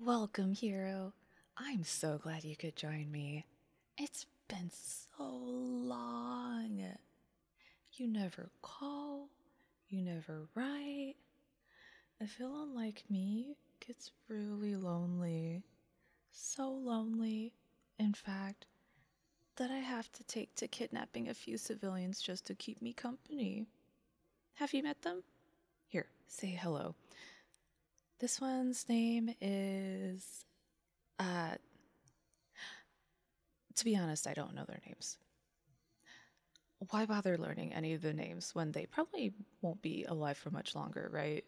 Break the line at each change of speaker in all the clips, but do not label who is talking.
Welcome, hero. I'm so glad you could join me. It's been so long. You never call, you never write. A villain like me gets really lonely. So lonely, in fact, that I have to take to kidnapping a few civilians just to keep me company. Have you met them? Here, say hello. This one's name is. Uh, to be honest, I don't know their names. Why bother learning any of the names when they probably won't be alive for much longer, right?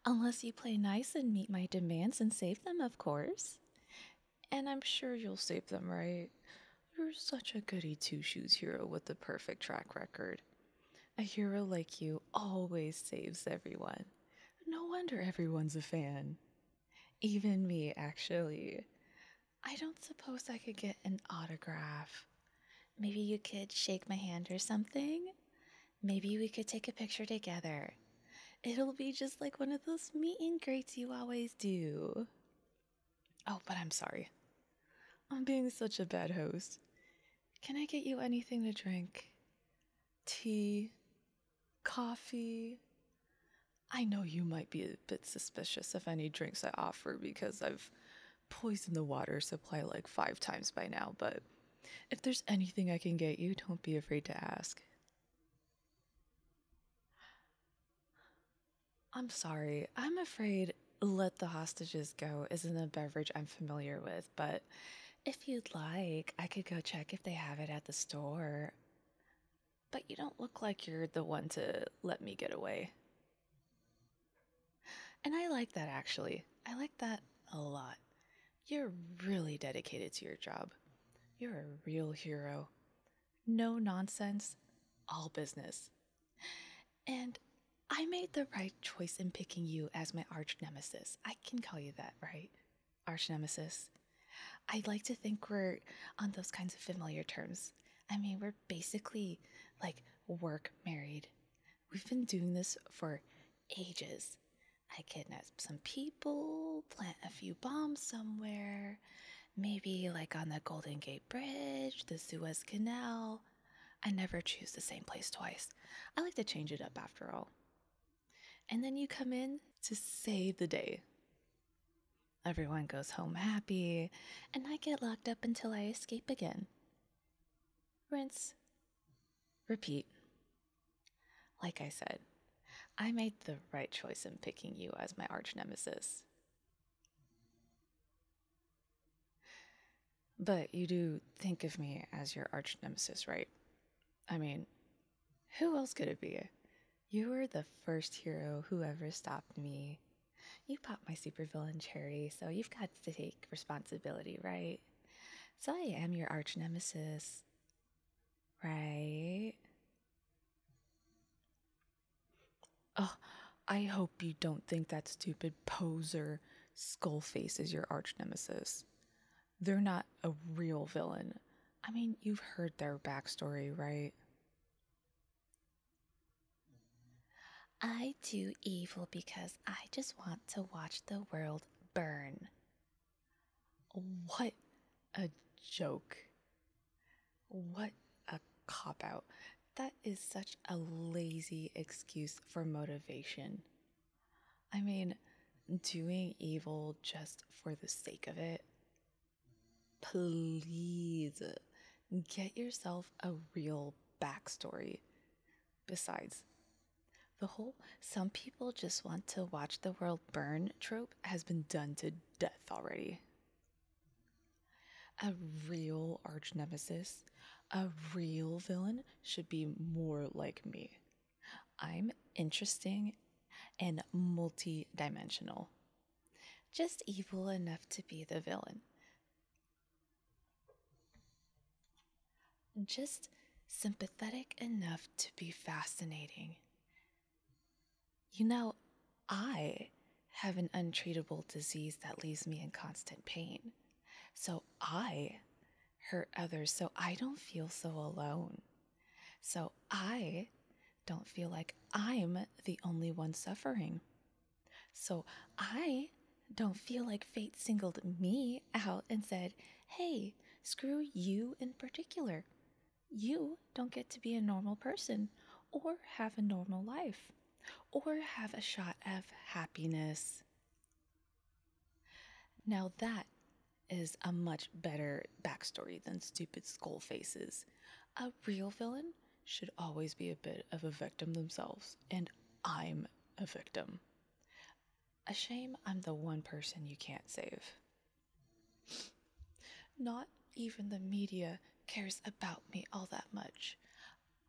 Unless you play nice and meet my demands and save them, of course. And I'm sure you'll save them, right? You're such a goody two shoes hero with the perfect track record. A hero like you always saves everyone. No wonder everyone's a fan. Even me, actually. I don't suppose I could get an autograph. Maybe you could shake my hand or something? Maybe we could take a picture together. It'll be just like one of those meet and greets you always do. Oh, but I'm sorry. I'm being such a bad host. Can I get you anything to drink? Tea? Coffee? I know you might be a bit suspicious of any drinks I offer because I've poisoned the water supply like 5 times by now, but if there's anything I can get you, don't be afraid to ask. I'm sorry. I'm afraid Let the Hostages Go isn't a beverage I'm familiar with, but if you'd like, I could go check if they have it at the store. But you don't look like you're the one to let me get away. And I like that actually. I like that a lot. You're really dedicated to your job. You're a real hero. No nonsense, all business. And I made the right choice in picking you as my arch nemesis. I can call you that, right? Arch nemesis. I'd like to think we're on those kinds of familiar terms. I mean, we're basically like work married. We've been doing this for ages. I kidnap some people, plant a few bombs somewhere, maybe like on the Golden Gate Bridge, the Suez Canal. I never choose the same place twice. I like to change it up after all. And then you come in to save the day. Everyone goes home happy, and I get locked up until I escape again. Rinse, repeat. Like I said, I made the right choice in picking you as my arch nemesis. But you do think of me as your arch nemesis, right? I mean, who else could it be? You were the first hero who ever stopped me. You popped my supervillain cherry, so you've got to take responsibility, right? So I am your arch nemesis, right? Oh, I hope you don't think that stupid poser Skullface is your arch nemesis. They're not a real villain. I mean, you've heard their backstory, right? I do evil because I just want to watch the world burn. What a joke. What a cop out. That is such a lazy excuse for motivation. I mean, doing evil just for the sake of it. Please get yourself a real backstory. Besides, the whole some people just want to watch the world burn trope has been done to death already. A real arch nemesis, a real villain should be more like me. I'm interesting and multi dimensional. Just evil enough to be the villain. Just sympathetic enough to be fascinating. You know, I have an untreatable disease that leaves me in constant pain. So I hurt others so I don't feel so alone. So I don't feel like I'm the only one suffering. So I Don't feel like fate singled me out and said, hey, screw you in particular. You don't get to be a normal person or have a normal life or have a shot of happiness. Now that is a much better backstory than stupid skull faces. A real villain should always be a bit of a victim themselves, and I'm a victim. A shame I'm the one person you can't save. Not even the media cares about me all that much.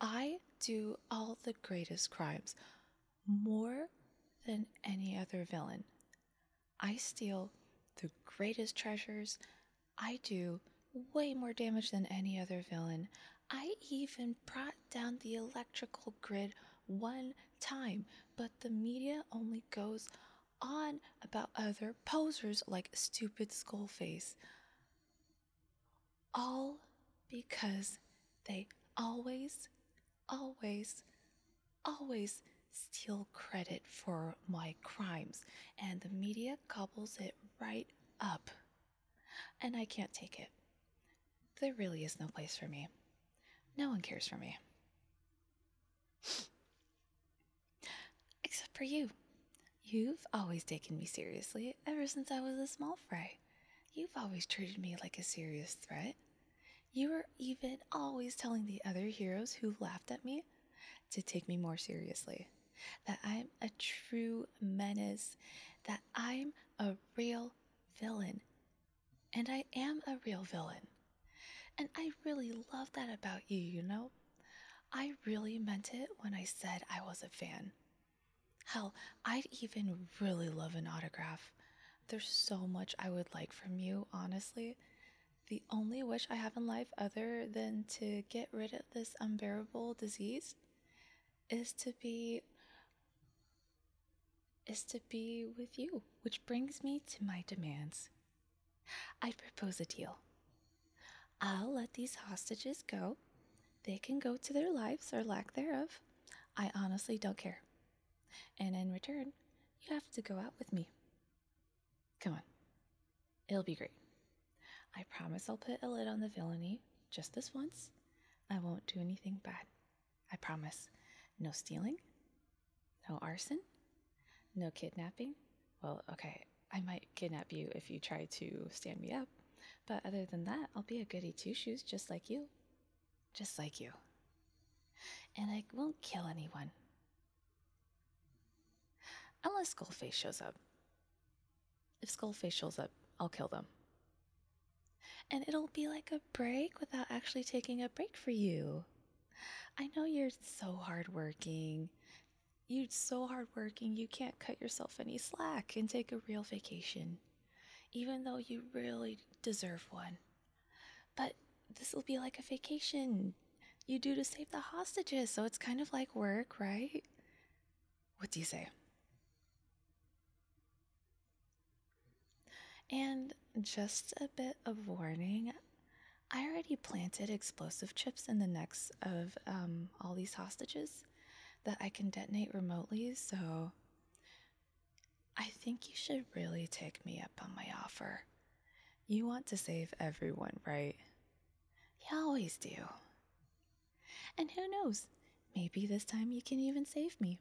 I do all the greatest crimes, more than any other villain. I steal the greatest treasures. I do way more damage than any other villain. I even brought down the electrical grid one time, but the media only goes on about other posers like stupid Skullface. All because they always, always, always steal credit for my crimes, and the media gobbles it right up. And I can't take it. There really is no place for me. No one cares for me. Except for you. You've always taken me seriously ever since I was a small fry. You've always treated me like a serious threat. You were even always telling the other heroes who laughed at me to take me more seriously. That I'm a true menace. That I'm a real villain. And I am a real villain. And I really love that about you, you know? I really meant it when I said I was a fan. Hell, I'd even really love an autograph. There's so much I would like from you, honestly. The only wish I have in life other than to get rid of this unbearable disease is to be with you, which brings me to my demands. I propose a deal. I'll let these hostages go. They can go to their lives or lack thereof. I honestly don't care. And in return, you have to go out with me. Come on. It'll be great. I promise I'll put a lid on the villainy just this once. I won't do anything bad. I promise. No stealing. No arson. No kidnapping. Well, okay, I might kidnap you if you try to stand me up. But other than that, I'll be a goody two-shoes just like you. Just like you. And I won't kill anyone. Unless Skullface shows up. If Skullface shows up, I'll kill them. And it'll be like a break without actually taking a break for you. I know you're so hardworking. You're so hardworking, you can't cut yourself any slack and take a real vacation, even though you really deserve one. But this will be like a vacation you do to save the hostages, so it's kind of like work, right? What do you say? And just a bit of warning, I already planted explosive chips in the necks of all these hostages that I can detonate remotely, so I think you should really take me up on my offer. You want to save everyone, right? You always do. And who knows, maybe this time you can even save me.